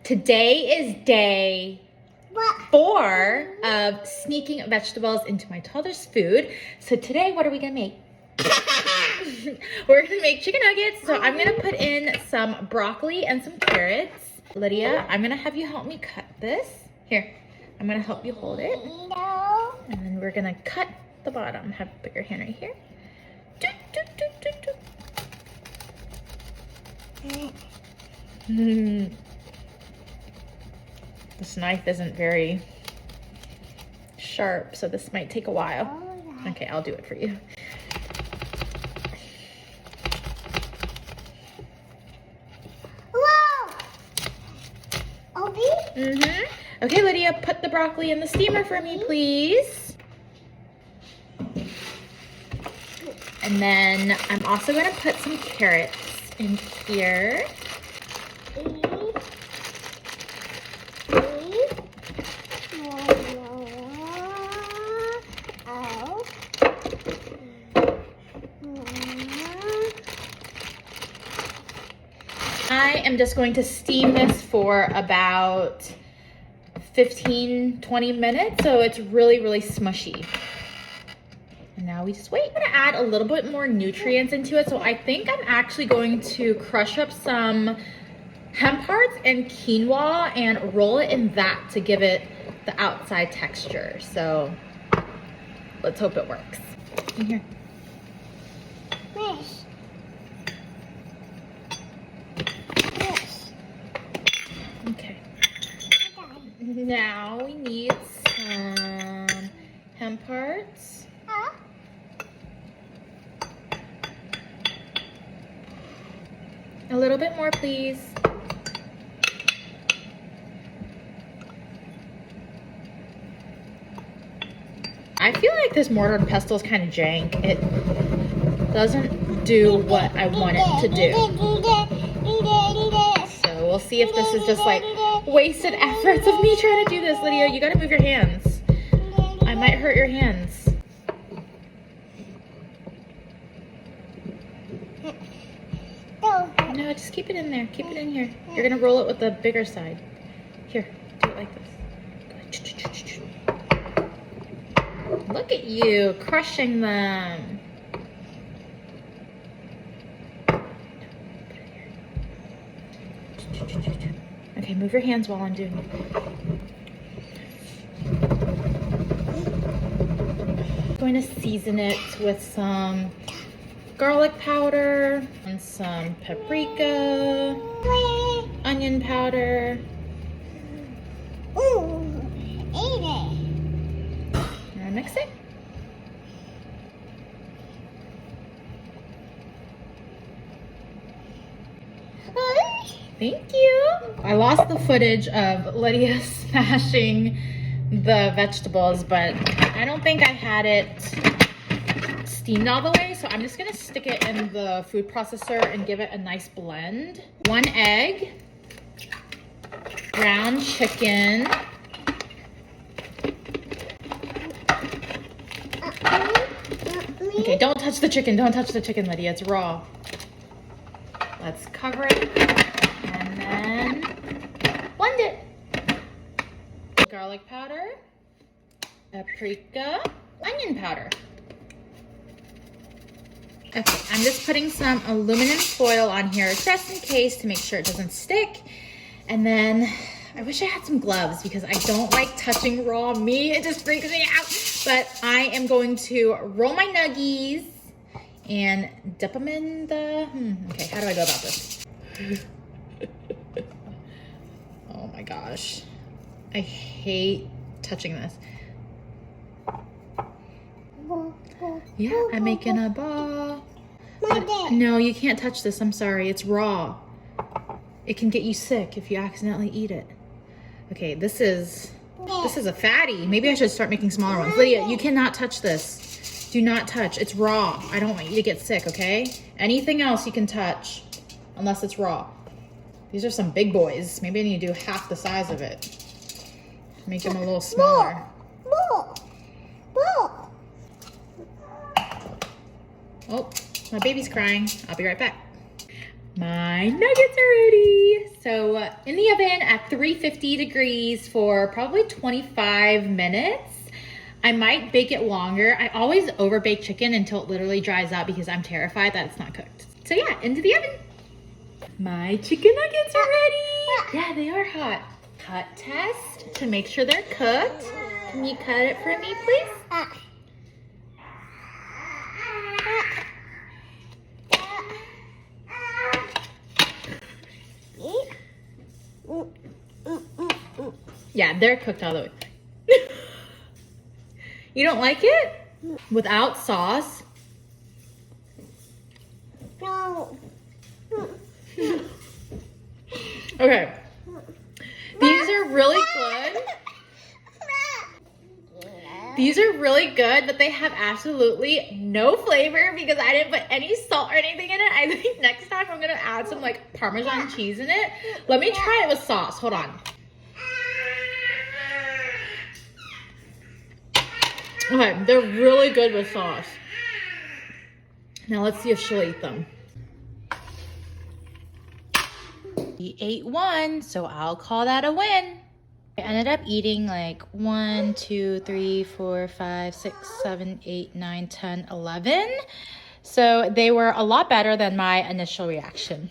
Today is day 4 of sneaking vegetables into my toddler's food. So today, what are we gonna make? We're gonna make chicken nuggets. So I'm gonna put in some broccoli and some carrots. Lydia, I'm gonna have you help me cut this. Here, I'm gonna help you hold it. And then we're gonna cut the bottom. Have put your hand right here. This knife isn't very sharp, so this might take a while. Okay, I'll do it for you. Okay, Lydia, put the broccoli in the steamer for me, please. And then I'm also going to put some carrots in here. I am just going to steam this for about 15-20 minutes, so it's really smushy. And now we just wait. I'm gonna add a little bit more nutrients into it, so I think I'm actually going to crush up some hemp hearts and quinoa and roll it in that to give it the outside texture. So let's hope it works. In here. Okay. Now we need some hemp hearts. A little bit more, please. I feel like this mortar and pestle is kind of jank. It doesn't do what I want it to do. So we'll see if this is just like wasted efforts of me trying to do this. Lydia, you gotta move your hands. I might hurt your hands. No, just keep it in there. Keep it in here. You're gonna roll it with the bigger side. Here, do it like this. Look at you crushing them. Okay, move your hands while I'm doing it. I'm going to season it with some garlic powder and some paprika, onion powder. Now mix it. Thank you. I lost the footage of Lydia smashing the vegetables, but I don't think I had it steamed all the way, so I'm just gonna stick it in the food processor and give it a nice blend. 1 egg, ground chicken, okay, don't touch the chicken, Lydia, it's raw. Let's cover it and then blend it. Garlic powder, paprika, onion powder. Okay, I'm just putting some aluminum foil on here just in case to make sure it doesn't stick. And then I wish I had some gloves because I don't like touching raw meat. It just freaks me out. But I am going to roll my nuggies and dip them in the, okay, how do I go about this? Oh my gosh. I hate touching this. Yeah, I'm making a ball. No, you can't touch this. I'm sorry. It's raw. It can get you sick if you accidentally eat it. Okay, this is a fatty. Maybe I should start making smaller ones. Lydia, you cannot touch this. Do not touch. It's raw. I don't want you to get sick, okay? Anything else you can touch unless it's raw. These are some big boys. Maybe I need to do half the size of it. Make them a little smaller. Oh, my baby's crying. I'll be right back. My nuggets are ready. So in the oven at 350 degrees for probably 25 minutes. I might bake it longer. I always overbake chicken until it literally dries out because I'm terrified that it's not cooked. So yeah, into the oven. My chicken nuggets are ready. Yeah, they are hot. Cut test to make sure they're cooked. Can you cut it for me, please? Yeah, they're cooked all the way. You don't like it? Without sauce? No. Okay. These are really good. These are really good, but they have absolutely no flavor because I didn't put any salt or anything in it. I think next time I'm gonna add some like Parmesan cheese in it. Let me try it with sauce. Hold on. Okay, they're really good with sauce. Now let's see if she'll eat them. We ate one, so I'll call that a win. I ended up eating like 1, 2, 3, 4, 5, 6, 7, 8, 9, 10, 11. So they were a lot better than my initial reaction.